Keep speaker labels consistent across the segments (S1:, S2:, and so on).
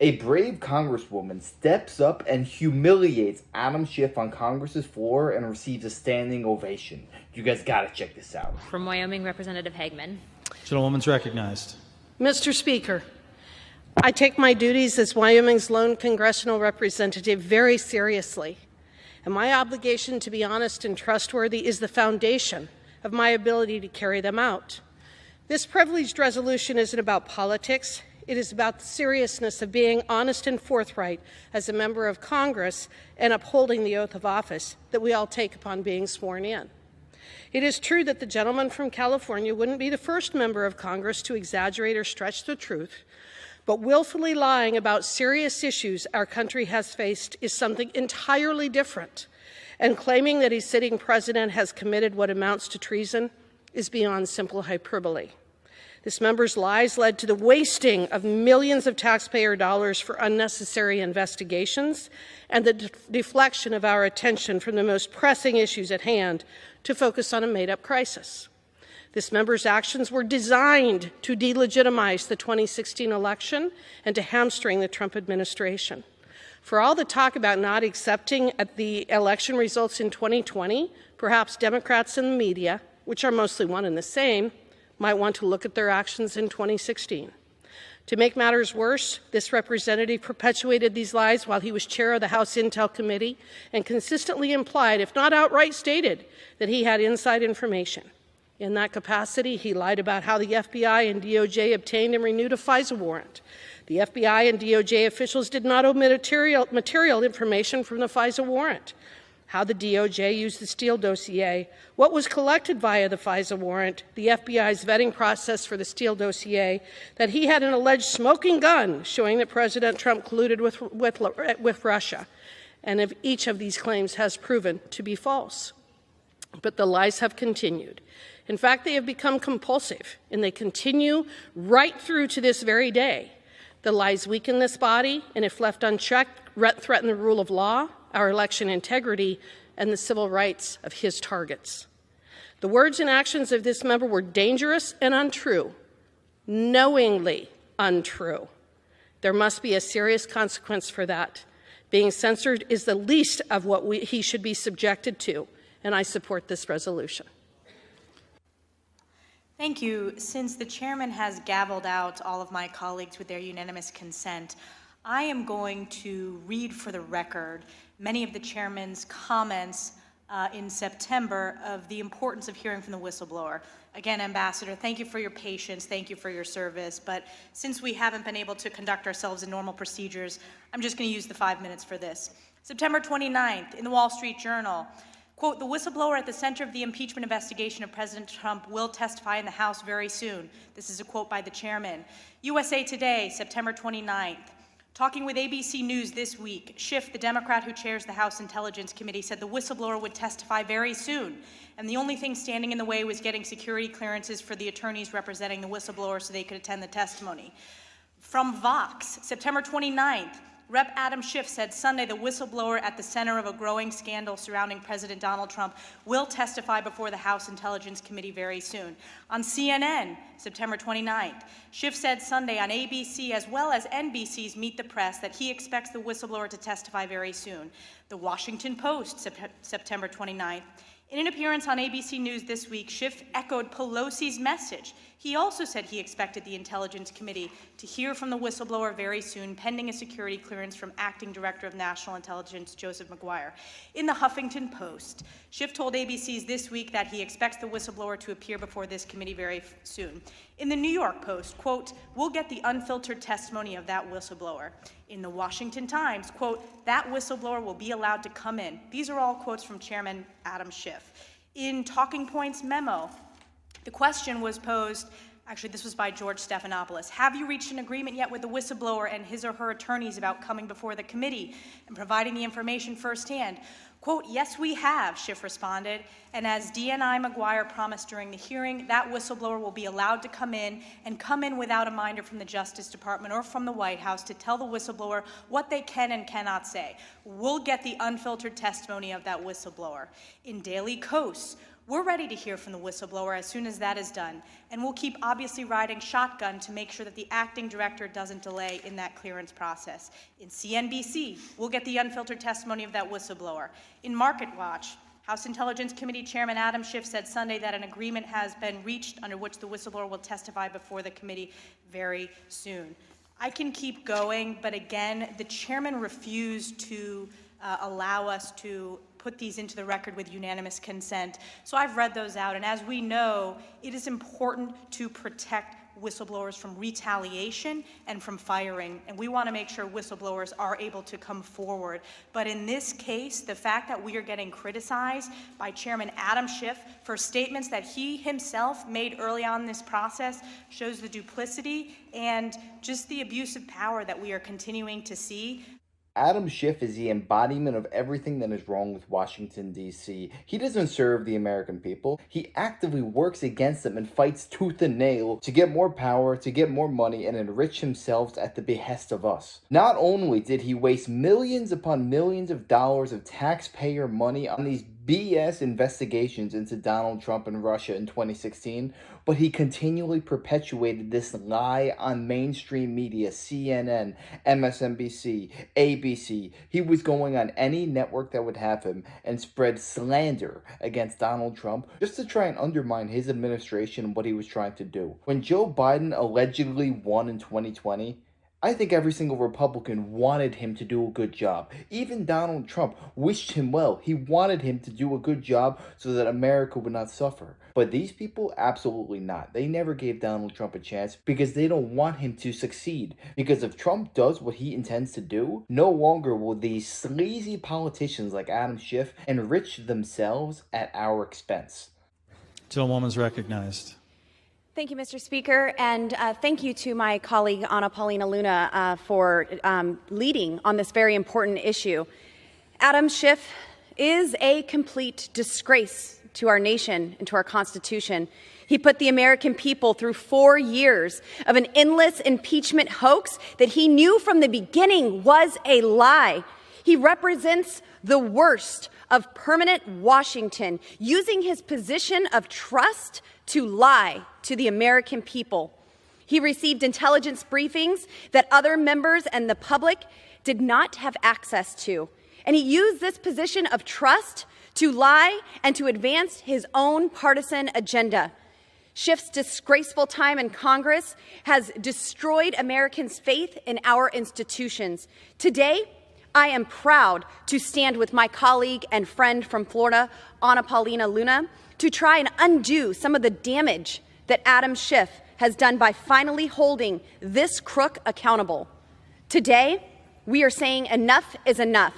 S1: A brave Congresswoman steps up and humiliates Adam Schiff on Congress's floor and receives a standing ovation. You guys gotta check this out.
S2: From Wyoming, Representative Hagman.
S3: Gentlewoman's recognized.
S4: Mr. Speaker, I take my duties as Wyoming's lone congressional representative very seriously, and my obligation to be honest and trustworthy is the foundation of my ability to carry them out. This privileged resolution isn't about politics. It is about the seriousness of being honest and forthright as a member of Congress and upholding the oath of office that we all take upon being sworn in. It is true that the gentleman from California wouldn't be the first member of Congress to exaggerate or stretch the truth, but willfully lying about serious issues our country has faced is something entirely different, and claiming that a sitting president has committed what amounts to treason is beyond simple hyperbole. This member's lies led to the wasting of millions of taxpayer dollars for unnecessary investigations and the deflection of our attention from the most pressing issues at hand to focus on a made-up crisis. This member's actions were designed to delegitimize the 2016 election and to hamstring the Trump administration. For all the talk about not accepting the election results in 2020, perhaps Democrats and the media, which are mostly one and the same, might want to look at their actions in 2016. To make matters worse, this representative perpetuated these lies while he was chair of the House Intel Committee and consistently implied, if not outright stated, that he had inside information. In that capacity, he lied about how the FBI and DOJ obtained and renewed a FISA warrant. The FBI and DOJ officials did not omit material information from the FISA warrant. How the DOJ used the Steele dossier, what was collected via the FISA warrant, the FBI's vetting process for the Steele dossier, that he had an alleged smoking gun showing that President Trump colluded with Russia. And if each of these claims has proven to be false. But the lies have continued. In fact, they have become compulsive, and they continue right through to this very day. The lies weaken this body, and if left unchecked, threaten the rule of law, our election integrity, and the civil rights of his targets. The words and actions of this member were dangerous and untrue, knowingly untrue. There must be a serious consequence for that. Being censored is the least of what he should be subjected to, and I support this resolution.
S5: Thank you. Since the chairman has gavelled out all of my colleagues with their unanimous consent, I am going to read for the record many of the chairman's comments in September of the importance of hearing from the whistleblower. Again, Ambassador, thank you for your patience, thank you for your service, but since we haven't been able to conduct ourselves in normal procedures, I'm just going to use the 5 minutes for this. September 29th, in the Wall Street Journal, quote, the whistleblower at the center of the impeachment investigation of President Trump will testify in the House very soon. This is a quote by the chairman. USA Today, September 29th. Talking with ABC News this week, Schiff, the Democrat who chairs the House Intelligence Committee, said the whistleblower would testify very soon, and the only thing standing in the way was getting security clearances for the attorneys representing the whistleblower so they could attend the testimony. From Vox, September 29th, Rep. Adam Schiff said Sunday the whistleblower at the center of a growing scandal surrounding President Donald Trump will testify before the House Intelligence Committee very soon. On CNN, September 29th, Schiff said Sunday on ABC as well as NBC's Meet the Press that he expects the whistleblower to testify very soon. The Washington Post, September 29th. In an appearance on ABC News this week, Schiff echoed Pelosi's message. He also said he expected the Intelligence Committee to hear from the whistleblower very soon, pending a security clearance from Acting Director of National Intelligence Joseph McGuire. In the Huffington Post, Schiff told ABC's this week that he expects the whistleblower to appear before this committee very soon. In the New York Post, quote, we'll get the unfiltered testimony of that whistleblower. In the Washington Times, quote, that whistleblower will be allowed to come in. These are all quotes from Chairman Adam Schiff. In Talking Points memo, the question was posed, actually this was by George Stephanopoulos, have you reached an agreement yet with the whistleblower and his or her attorneys about coming before the committee and providing the information firsthand? Quote, yes, we have, Schiff responded, and as DNI McGuire promised during the hearing, that whistleblower will be allowed to come in and come in without a minder from the Justice Department or from the White House to tell the whistleblower what they can and cannot say. We'll get the unfiltered testimony of that whistleblower. In Daily Kos, We're ready to hear from the whistleblower as soon as that is done, and we'll keep obviously riding shotgun to make sure that the acting director doesn't delay in that clearance process. In CNBC, we'll get the unfiltered testimony of that whistleblower. In Market Watch, House Intelligence Committee Chairman Adam Schiff said Sunday that an agreement has been reached under which the whistleblower will testify before the committee very soon. I can keep going, but again, the chairman refused to allow us to put these into the record with unanimous consent. So I've read those out, and as we know, it is important to protect whistleblowers from retaliation and from firing, and we want to make sure whistleblowers are able to come forward. But in this case, the fact that we are getting criticized by Chairman Adam Schiff for statements that he himself made early on in this process shows the duplicity and just the abuse of power that we are continuing to see.
S1: Adam Schiff is the embodiment of everything that is wrong with Washington, D.C. He doesn't serve the American people. He actively works against them and fights tooth and nail to get more power, to get more money, and enrich himself at the behest of us. Not only did he waste millions upon millions of dollars of taxpayer money on these BS investigations into Donald Trump and Russia in 2016, but he continually perpetuated this lie on mainstream media, CNN, MSNBC, ABC. He was going on any network that would have him and spread slander against Donald Trump just to try and undermine his administration and what he was trying to do. When Joe Biden allegedly won in 2020, I think every single Republican wanted him to do a good job. Even Donald Trump wished him well. He wanted him to do a good job so that America would not suffer. But these people, absolutely not. They never gave Donald Trump a chance because they don't want him to succeed. Because if Trump does what he intends to do, no longer will these sleazy politicians like Adam Schiff enrich themselves at our expense.
S3: Gentlewoman's recognized.
S6: Thank you, Mr. Speaker, and thank you to my colleague Anna Paulina Luna for leading on this very important issue. Adam Schiff is a complete disgrace to our nation and to our Constitution. He put the American people through 4 years of an endless impeachment hoax that he knew from the beginning was a lie. He represents the worst of permanent Washington, using his position of trust to lie to the American people. He received intelligence briefings that other members and the public did not have access to. And he used this position of trust to lie and to advance his own partisan agenda. Schiff's disgraceful time in Congress has destroyed Americans' faith in our institutions. Today, I am proud to stand with my colleague and friend from Florida, Anna Paulina Luna, to try and undo some of the damage that Adam Schiff has done by finally holding this crook accountable. Today, we are saying enough is enough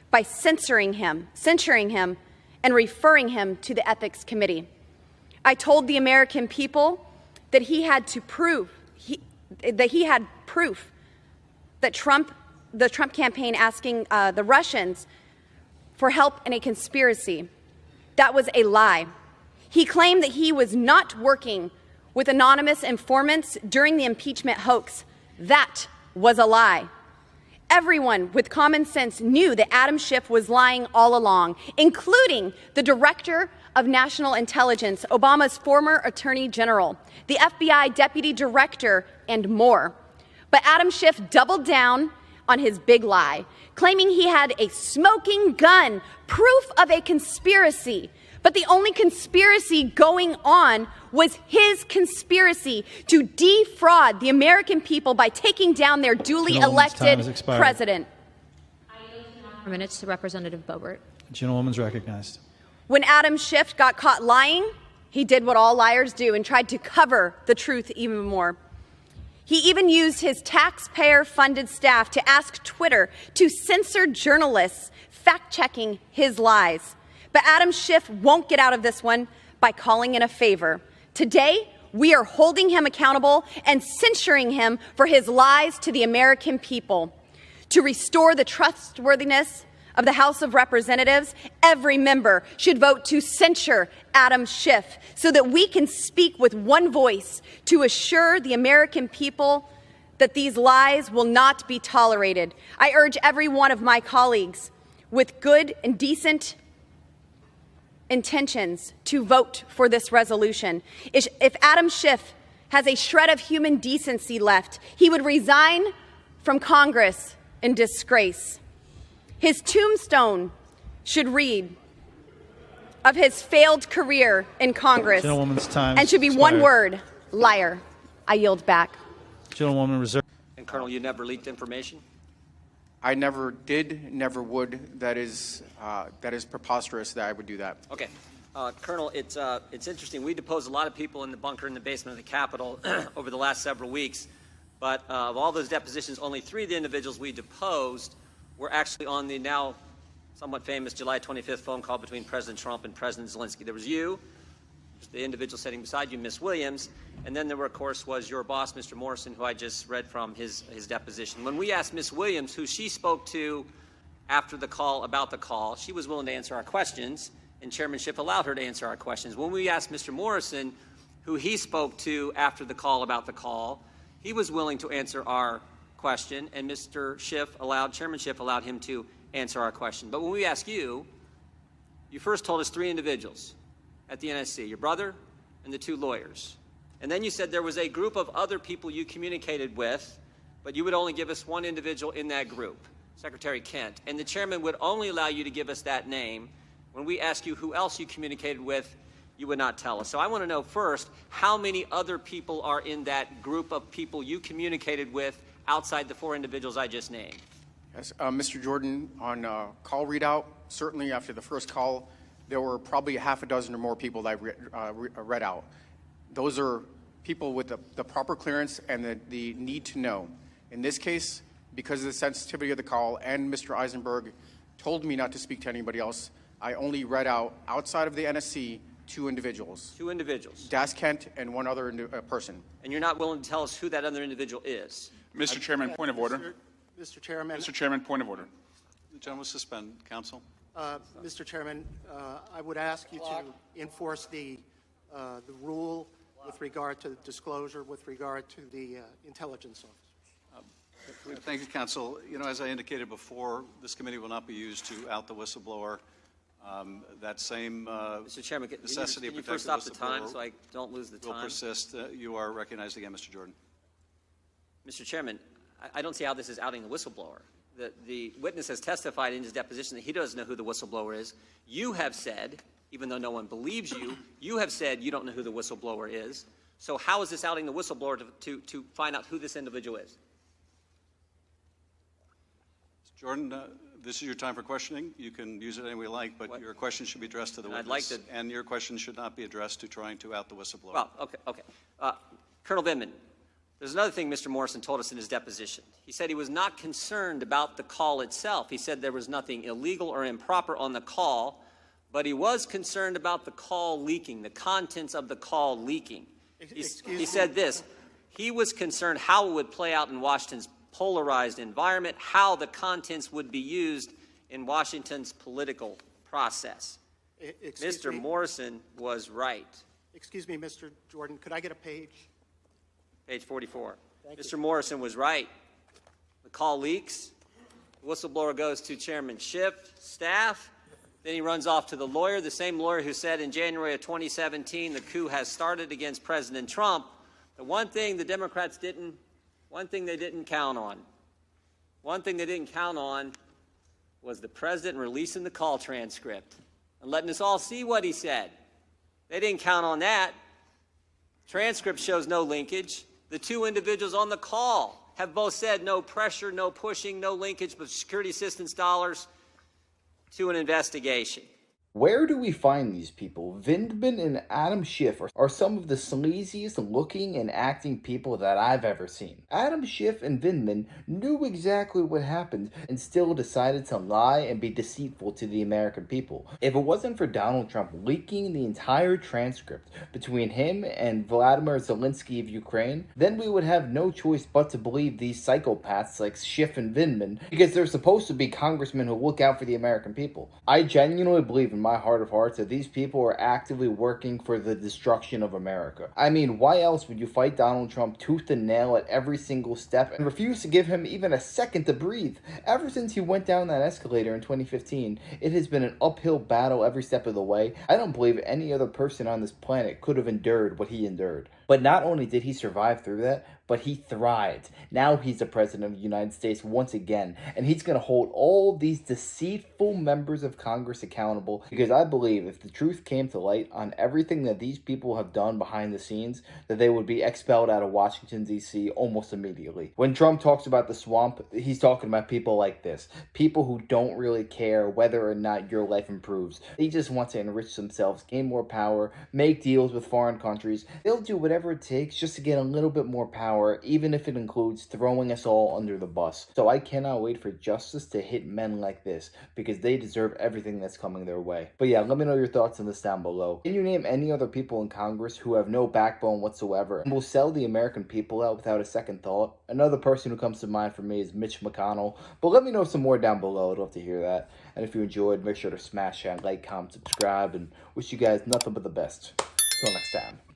S6: by censuring him, and referring him to the Ethics Committee. I told the American people that he had to prove that the Trump campaign asking the Russians for help in a conspiracy. That was a lie. He claimed that he was not working with anonymous informants during the impeachment hoax. That was a lie. Everyone with common sense knew that Adam Schiff was lying all along, including the Director of National Intelligence, Obama's former Attorney General, the FBI Deputy Director, and more. But Adam Schiff doubled down on his big lie, claiming he had a smoking gun, proof of a conspiracy. But the only conspiracy going on was his conspiracy to defraud the American people by taking down their duly elected president.
S2: I yield 4 minutes to Representative Boebert.
S3: Gentlewoman's recognized.
S6: When Adam Schiff got caught lying, he did what all liars do and tried to cover the truth even more. He even used his taxpayer-funded staff to ask Twitter to censor journalists fact-checking his lies. But Adam Schiff won't get out of this one by calling in a favor. Today, we are holding him accountable and censuring him for his lies to the American people. To restore the trustworthiness of the House of Representatives, every member should vote to censure Adam Schiff so that we can speak with one voice to assure the American people that these lies will not be tolerated. I urge every one of my colleagues with good and decent intentions to vote for this resolution. If Adam Schiff has a shred of human decency left, he would resign from Congress in disgrace. His tombstone should read of his failed career in Congress
S3: Gentlewoman's time
S6: and should be
S3: expired.
S6: one word: liar. I yield back.
S3: Gentlewoman reserved.
S7: And Colonel, you never leaked information?
S8: I never did, never would. That is preposterous that I would do that.
S7: Okay. Colonel, it's interesting. We deposed a lot of people in the bunker in the basement of the Capitol over the last several weeks. But of all those depositions, only 3 of the individuals we deposed were actually on the now somewhat famous July 25th phone call between President Trump and President Zelensky. There was you, the individual sitting beside you, Ms. Williams, and then there, of course, was your boss, Mr. Morrison, who I just read from his deposition. When we asked Ms. Williams who she spoke to after the call about the call, she was willing to answer our questions, and Chairman Schiff allowed her to answer our questions. When we asked Mr. Morrison who he spoke to after the call about the call, he was willing to answer our question, and Chairman Schiff allowed him to answer our question. But when we asked you, you first told us 3 individuals at the NSC, your brother and the 2 lawyers. And then you said there was a group of other people you communicated with, but you would only give us 1 individual in that group, Secretary Kent. And the chairman would only allow you to give us that name. When we ask you who else you communicated with, you would not tell us. So I want to know first, how many other people are in that group of people you communicated with outside the 4 individuals I just named?
S8: Yes, Mr. Jordan, on call readout, certainly after the first call, there were probably a half a dozen or more people that I read out. Those are people with the proper clearance and the need to know. In this case, because of the sensitivity of the call, and Mr. Eisenberg told me not to speak to anybody else, I only read out, outside of the NSC, 2 individuals.
S7: 2 individuals.
S8: Das Kent and 1 other person.
S7: And you're not willing to tell us who that other individual is?
S9: Mr. Chairman, point of order.
S10: Mr. Chairman.
S9: Mr. Chairman, point of order.
S11: The gentleman suspend. Counsel.
S10: Mr. Chairman, I would ask you to enforce the rule with regard to disclosure, with regard to the intelligence office.
S11: Thank you, counsel. You know, as I indicated before, this committee will not be used to out the whistleblower. That same
S7: Mr. Chairman,
S11: necessity
S7: can you
S11: of protecting
S7: first stop the
S11: whistleblower
S7: time so I don't lose the
S11: will
S7: time?
S11: persist. You are recognized again, Mr. Jordan.
S7: Mr. Chairman, I don't see how this is outing the whistleblower. The witness has testified in his deposition that he doesn't know who the whistleblower is. You have said, even though no one believes you, you have said you don't know who the whistleblower is. So how is this outing the whistleblower to find out who this individual is?
S11: Mr. Jordan, this is your time for questioning. You can use it any way you like, but your question should be addressed to the witness. And your question should not be addressed to trying to out the whistleblower.
S7: Well, okay. Colonel Vindman, there's another thing Mr. Morrison told us in his deposition. He said he was not concerned about the call itself. He said there was nothing illegal or improper on the call, but he was concerned about the call leaking, the contents of the call leaking. He said this: he was concerned how it would play out in Washington's polarized environment, how the contents would be used in Washington's political process. Mr. Morrison was right.
S10: Excuse me, Mr. Jordan, could I get a page?
S7: Page 44. Mr. Morrison was right. The call leaks. The whistleblower goes to Chairman Schiff, staff. Then he runs off to the lawyer, the same lawyer who said in January of 2017 the coup has started against President Trump. The one thing the Democrats they didn't count on was the president releasing the call transcript and letting us all see what he said. They didn't count on that. Transcript shows no linkage. The 2 individuals on the call have both said no pressure, no pushing, no linkage, but security assistance dollars to an investigation.
S1: Where do we find these people? Vindman and Adam Schiff are some of the sleaziest looking and acting people that I've ever seen. Adam Schiff and Vindman knew exactly what happened and still decided to lie and be deceitful to the American people. If it wasn't for Donald Trump leaking the entire transcript between him and Vladimir Zelensky of Ukraine, then we would have no choice but to believe these psychopaths like Schiff and Vindman, because they're supposed to be congressmen who look out for the American people. I genuinely believe in in my heart of hearts that these people are actively working for the destruction of America. I mean, why else would you fight Donald Trump tooth and nail at every single step and refuse to give him even a second to breathe? Ever since he went down that escalator in 2015, it has been an uphill battle every step of the way. I don't believe any other person on this planet could have endured what he endured. But not only did he survive through that, but he thrived. Now he's the president of the United States once again, and he's going to hold all these deceitful members of Congress accountable, because I believe if the truth came to light on everything that these people have done behind the scenes, that they would be expelled out of Washington, D.C. almost immediately. When Trump talks about the swamp, he's talking about people like this. People who don't really care whether or not your life improves. They just want to enrich themselves, gain more power, make deals with foreign countries. They'll do whatever it takes just to get a little bit more power, even if it includes throwing us all under the bus. So I cannot wait for justice to hit men like this, because they deserve everything that's coming their way. But yeah, let me know your thoughts on this down below. Can you name any other people in Congress who have no backbone whatsoever and will sell the American people out without a second thought? Another person who comes to mind for me is Mitch McConnell, but let me know some more down below. I'd love to hear that. And if you enjoyed, make sure to smash that like, comment, subscribe, and wish you guys nothing but the best. Till next time.